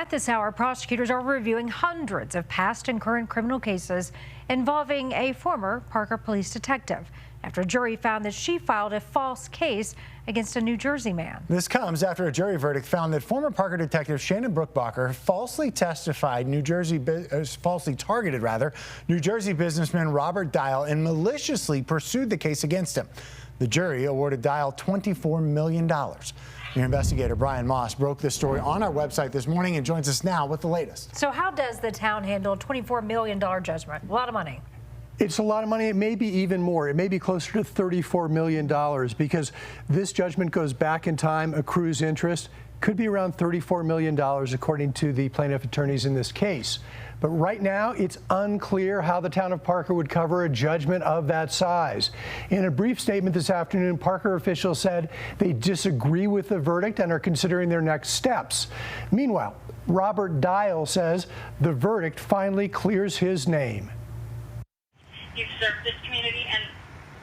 At this hour, prosecutors are reviewing hundreds of past and current criminal cases involving a former Parker police detective after a jury found that she filed a false case against a New Jersey man. This comes after a jury verdict found that former Parker detective Shannon Bruckbacher falsely targeted New Jersey businessman Robert Dial and maliciously pursued the case against him. The jury awarded Dial $24 million. Your investigator, Brian Moss, broke this story on our website this morning and joins us now with the latest. So how does the town handle a $24 million judgment? A lot of money. It's a lot of money. It may be even more. It may be closer to $34 million because this judgment goes back in time, accrues interest, could be around $34 million according to the plaintiff attorneys in this case. But right now, it's unclear how the town of Parker would cover a judgment of that size. In a brief statement this afternoon, Parker officials said they disagree with the verdict and are considering their next steps. Meanwhile, Robert Dial says the verdict finally clears his name. You've served this community and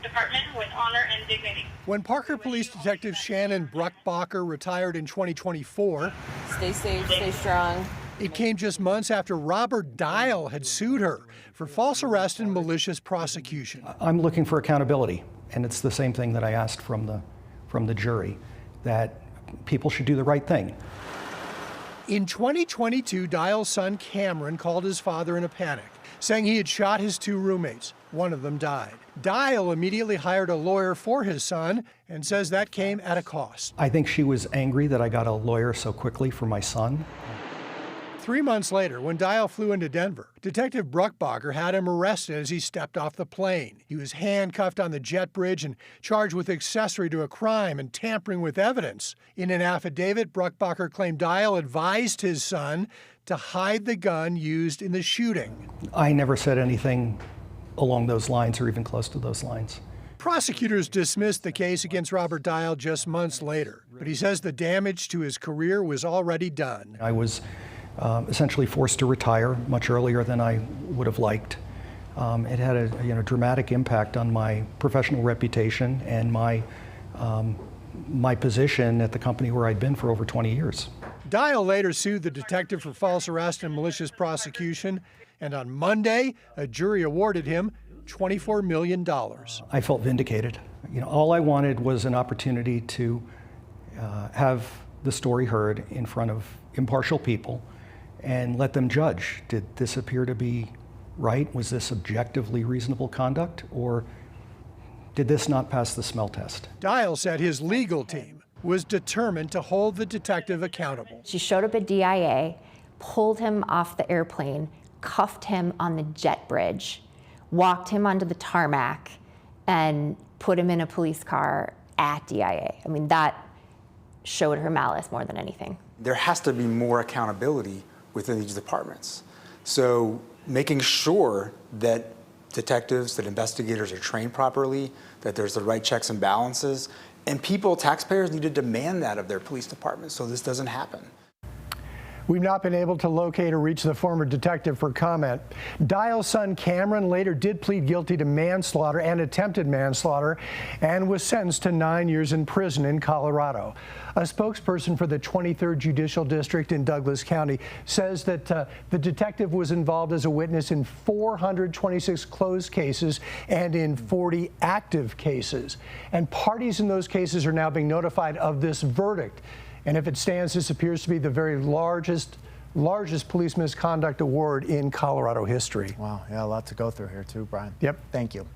department with honor and dignity. When Parker Police Detective Shannon Bruckbacher retired in 2024, stay safe, stay strong. It came just months after Robert Dial had sued her for false arrest and malicious prosecution. I'm looking for accountability, and it's the same thing that I asked from the jury, that people should do the right thing. In 2022, Dial's son Cameron called his father in a panic, saying he had shot his two roommates. One of them died. Dial immediately hired a lawyer for his son and says that came at a cost. I think she was angry that I got a lawyer so quickly for my son. 3 months later, when Dial flew into Denver, Detective Bruckbacher had him arrested as he stepped off the plane. He was handcuffed on the jet bridge and charged with accessory to a crime and tampering with evidence. In an affidavit, Bruckbacher claimed Dial advised his son to hide the gun used in the shooting. I never said anything along those lines or even close to those lines. Prosecutors dismissed the case against Robert Dial just months later, but he says the damage to his career was already done. I was essentially forced to retire much earlier than I would have liked. It had a dramatic impact on my professional reputation and my position at the company where I'd been for over 20 years. Dial later sued the detective for false arrest and malicious prosecution, and on Monday, a jury awarded him $24 million. I felt vindicated. All I wanted was an opportunity to have the story heard in front of impartial people and let them judge. Did this appear to be right? Was this objectively reasonable conduct, or did this not pass the smell test? Dial said his legal team was determined to hold the detective accountable. She showed up at DIA, pulled him off the airplane, cuffed him on the jet bridge, walked him onto the tarmac, and put him in a police car at DIA. I mean, that showed her malice more than anything. There has to be more accountability within these departments. So making sure that detectives, that investigators are trained properly, that there's the right checks and balances, and people, taxpayers, need to demand that of their police departments so this doesn't happen. We've not been able to locate or reach the former detective for comment. Dial's son Cameron later did plead guilty to manslaughter and attempted manslaughter and was sentenced to 9 years in prison in Colorado. A spokesperson for the 23rd Judicial District in Douglas County says that the detective was involved as a witness in 426 closed cases and in 40 active cases. And parties in those cases are now being notified of this verdict. And if it stands, this appears to be the very largest police misconduct award in Colorado history. Wow, yeah, a lot to go through here too, Brian. Yep. Thank you.